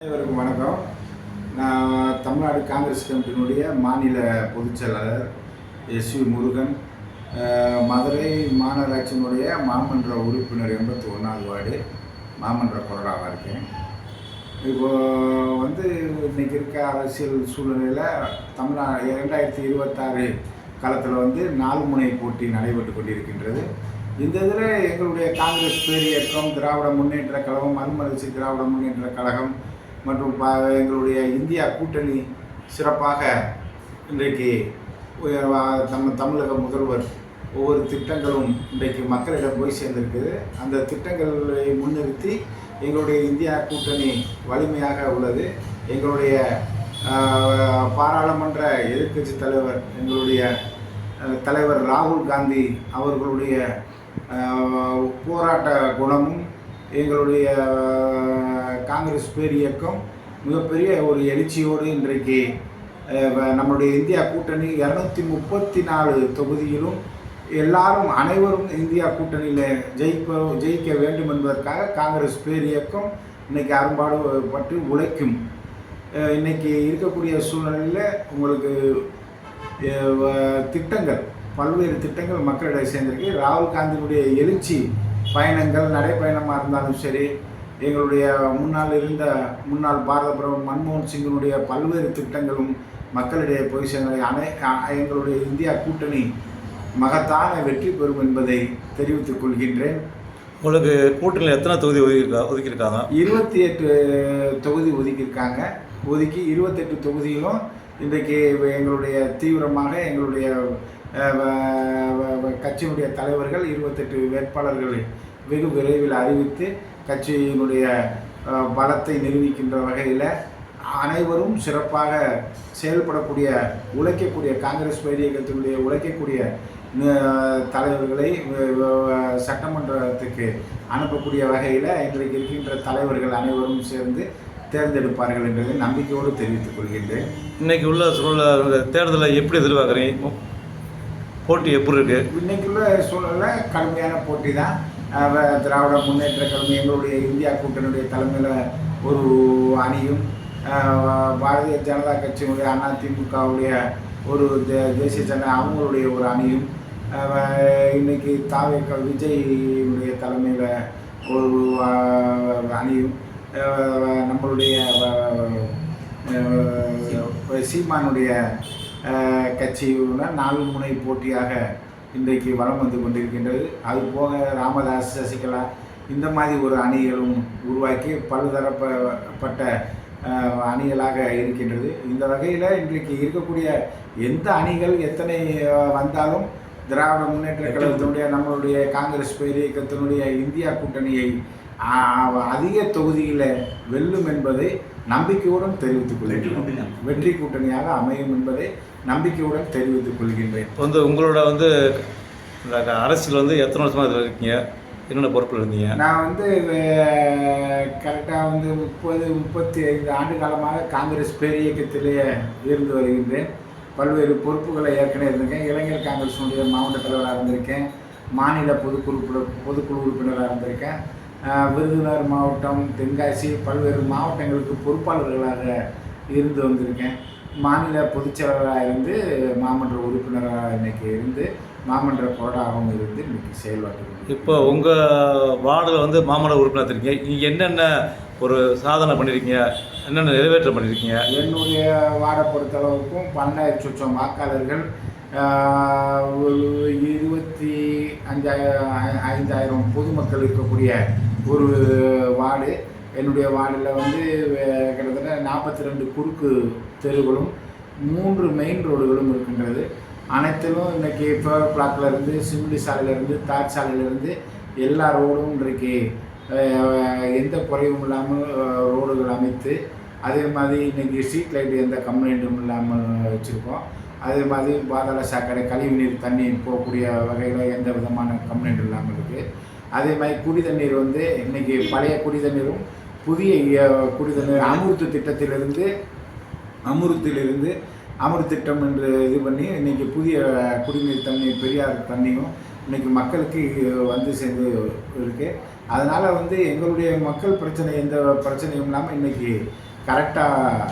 அனைவருக்கும் வணக்கம். நான் தமிழ்நாடு காங்கிரஸ் கமிட்டியினுடைய மாநில பொதுச் செயலாளர் எஸ்வி முருகன். மதுரை மாநகராட்சியினுடைய மாமன்ற உறுப்பினர் 81வது வார்டு மாமன்ற கொறடாவாக இருக்கேன். இப்போது இன்றைக்கி இருக்க அரசியல் சூழ்நிலையில் தமிழ்நாடு 2026 காலத்தில் 4 முனை போட்டி நடைபெற்று கொண்டிருக்கின்றது. இந்த இதில் எங்களுடைய காங்கிரஸ் பேரியக்கம், திராவிட முன்னேற்ற கழகம், மறுமலர்ச்சி திராவிட முன்னேற்ற கழகம் மற்றும் எங்களுடைய இந்தியா கூட்டணி சிறப்பாக இன்றைக்கு தமிழக முதல்வர் ஒவ்வொரு திட்டங்களும் இன்றைக்கு மக்களிடம் போய் சேர்ந்திருக்குது. அந்த திட்டங்களை முன்னிறுத்தி எங்களுடைய இந்தியா கூட்டணி வலிமையாக உள்ளது. எங்களுடைய பாராளுமன்ற எதிர்க்கட்சி தலைவர் எங்களுடைய தலைவர் ராகுல் காந்தி அவர்களுடைய போராட்ட குணமும் எங்களுடைய காங்கிரஸ் பேரியக்கம் மிகப்பெரிய ஒரு எழுச்சியோடு இன்றைக்கு நம்முடைய இந்தியா கூட்டணி 234 தொகுதியிலும் அனைவரும் இந்தியா கூட்டணியில் ஜெயிக்க வேண்டும் என்பதற்காக காங்கிரஸ் பேரியக்கம் இன்றைக்கி அரும்பாடுபட்டு உழைக்கும். இன்றைக்கி இருக்கக்கூடிய சூழ்நிலையில் உங்களுக்கு திட்டங்கள், பல்வேறு திட்டங்கள் மக்களிடையே சேர்ந்திருக்கு. ராகுல் காந்தியினுடைய எழுச்சி பயணங்கள், நடைப்பயணமாக இருந்தாலும் சரி, எங்களுடைய முன்னாள் பாரத பிரதமர் மன்மோகன் சிங்கினுடைய பல்வேறு திட்டங்களும் மக்களிடையே போய் சேர்ந்த எங்களுடைய இந்தியா கூட்டணி மகத்தான வெற்றி பெறும் என்பதை தெரிவித்துக் கொள்கின்றேன். உங்களுக்கு கூட்டணியில் எத்தனை தொகுதி ஒதுக்கியிருக்காங்க? 28 தொகுதி ஒதுக்கியிருக்காங்க. 28 தொகுதியிலும் இன்றைக்கு எங்களுடைய தீவிரமாக எங்களுடைய கட்சியினுடைய தலைவர்கள் 28 வேட்பாளர்களை வெகு விரைவில் அறிவித்து கட்சியினுடைய பலத்தை நிரூபிக்கின்ற வகையில் அனைவரும் சிறப்பாக செயல்படக்கூடிய உழைக்கக்கூடிய காங்கிரஸ் பேரியக்கத்தினுடைய உழைக்கக்கூடிய தலைவர்களை சட்டமன்றத்துக்கு அனுப்பக்கூடிய வகையில் இன்றைக்கு இருக்கின்ற தலைவர்கள் அனைவரும் சேர்ந்து தேர்ந்தெடுப்பார்கள் என்பதை நம்பிக்கையோடு தெரிவித்துக் கொள்கின்றேன். இன்றைக்கி உள்ள சூழல தேர்தலை எப்படி எதிர்பார்க்குறீங்க? போட்டி எப்படி இருக்குது? இன்றைக்குள்ள சூழலில் கடுமையான போட்டி தான். திராவிட முன்னேற்ற கழகம் எங்களுடைய இந்தியா கூட்டணியுடைய தலைமையில் ஒரு அணியும், பாரதிய ஜனதா கட்சியினுடைய அதிமுகவுடைய ஒரு தேசிய ஜன அவங்களுடைய ஒரு அணியும், இன்றைக்கி விஜயினுடைய தலைமையில் ஒரு அணியும், நம்மளுடைய சீமானுடைய கட்சியுடன் 4 முனை போட்டியாக இன்றைக்கு வலம் வந்து கொண்டிருக்கின்றது. அதுபோக ராமதாஸ், சசிகலா இந்த மாதிரி ஒரு அணிகளும் உருவாக்கி பலதரப்பட்ட அணிகளாக இருக்கின்றது. இந்த வகையில் இன்றைக்கு இருக்கக்கூடிய எந்த அணிகள் எத்தனை வந்தாலும் திராவிட முன்னேற்ற கழகத்தினுடைய நம்மளுடைய காங்கிரஸ் பேரியக்கத்தினுடைய இந்தியா கூட்டணியை அதிக தொகுதியில் வெல்லும் என்பதை நம்பிக்கையுடன் தெரிவித்துக் கொள்கின்றேன். வெற்றி கூட்டணியாக அமையும் என்பதை நம்பிக்கையுடன் தெரிவித்துக் கொள்கின்றேன். உங்களோட அரசியல் எத்தனை வருஷமாக இதில் இருக்கீங்க? என்னென்ன பொறுப்பில் இருந்தீங்க? நான் கரெக்டாக 35 ஆண்டு காலமாக காங்கிரஸ் பேரியக்கத்திலே இருந்து வருகின்றேன். பல்வேறு பொறுப்புகளை ஏற்கனவே இருந்திருக்கேன். இளைஞர் காங்கிரஸினுடைய மாவட்ட தலைவராக இருந்திருக்கேன். மாநில பொதுக்குழு உறுப்பினராக இருந்திருக்கேன். விருதுநகர் மாவட்டம், தென்காசி பல்வேறு மாவட்டங்களுக்கு பொறுப்பாளர்களாக இருந்து வந்திருக்கேன். மாநில பொதுச்செயலாளராக இருந்து மாமன்ற உறுப்பினராக இன்றைக்கி இருந்து மாமன்ற கொறடாகவும் இருந்து இன்றைக்கி செயல்பாட்டு. இப்போ உங்கள் வார்டில் மாமன்ற உறுப்பினர் இருக்கீங்க. நீங்கள் என்னென்ன ஒரு சாதனை பண்ணியிருக்கீங்க, என்னென்ன நிறைவேற்றம் பண்ணியிருக்கீங்க? என்னுடைய வார்டை பொறுத்தளவுக்கும் 12,00,000 வாக்காளர்கள், 25,000 பொதுமக்கள் இருக்கக்கூடிய ஒரு வார்டு. என்னுடைய வார்டில் கிட்டத்தட்ட 42 குறுக்கு தெருகளும் 3 மெயின் ரோடுகளும் இருக்கின்றது. அனைத்திலும் இன்றைக்கி ஃபேவர் பிளாக்லேருந்து, சிமிலி சாலையிலேருந்து, தார் சாலையிலேருந்து எல்லா ரோடும் இன்றைக்கு எந்த குறைவும் இல்லாமல் ரோடுகள் அமைத்து, அதே மாதிரி இன்றைக்கி ஸ்ட்ரீட் லைட் எந்த கம்ப்ளைண்ட்டும் இல்லாமல் வச்சுருக்கோம். அதே மாதிரி பாதாள சாக்கடை, கழிவுநீர் தண்ணி போகக்கூடிய வகையில் எந்த விதமான கம்ப்ளைண்ட் இல்லாமல் இருக்குது. அதே மாதிரி குடி தண்ணீர் இன்றைக்கி பழைய குடி தண்ணீரும் புதிய குடி தண்ணீர் அமிர்த் திட்டம் என்று இது பண்ணி இன்றைக்கி புதிய குடிநீர் தண்ணி, பெரியார் தண்ணியும் இன்றைக்கி மக்களுக்கு சேர்ந்து இருக்குது. அதனால் எங்களுடைய மக்கள் பிரச்சனை எந்த பிரச்சனையும் இல்லாமல் இன்றைக்கி கரெக்டாக